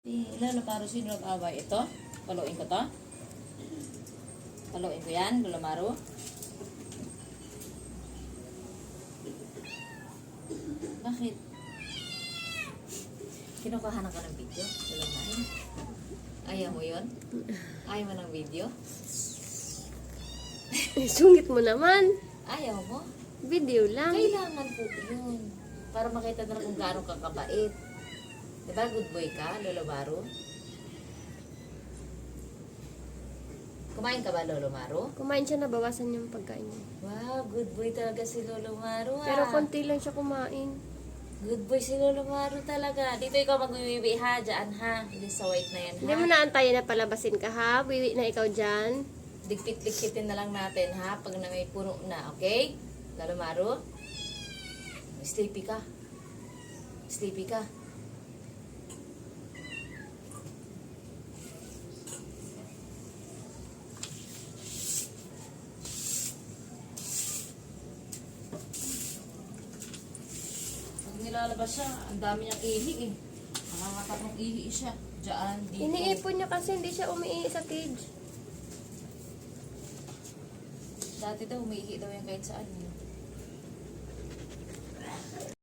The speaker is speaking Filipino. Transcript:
Lalo Maru, sino nag-away? Ito? Paluin ko to? Paluin ko yan, Lolo Maru? Bakit? Kinukuha ka ng video, Lolo Maru? Ayaw mo yun? Ayaw mo ng video? Sungit mo naman. Ayaw mo? Video lang. Kailangan po yun. Para makita na kung gaano ka kabait. Diba, good boy ka, Lolo Maru? Kumain ka ba, Lolo Maru? Kumain siya, nabawasan yung pagkain niya. Wow, good boy talaga si Lolo Maru, ah. Pero konti lang siya kumain. Good boy si Lolo Maru talaga. Dito ikaw mag-wiwi ha, dyan ha. Hindi sa white na yan ha. Hindi mo naantayin na palabasin ka ha. Wiwi na ikaw dyan. Dikpit-dikpitin na lang natin ha, pag na may puno na, okay? Lolo Maru? Sleepy ka. Sleepy ka. Nilalabas siya, ang dami niyang ihi eh. Nakakatatlong ihi siya. Diyan, dito. Iniipon niya kasi hindi siya umiihi sa cage. Dati daw, umiihi daw yan kahit saan.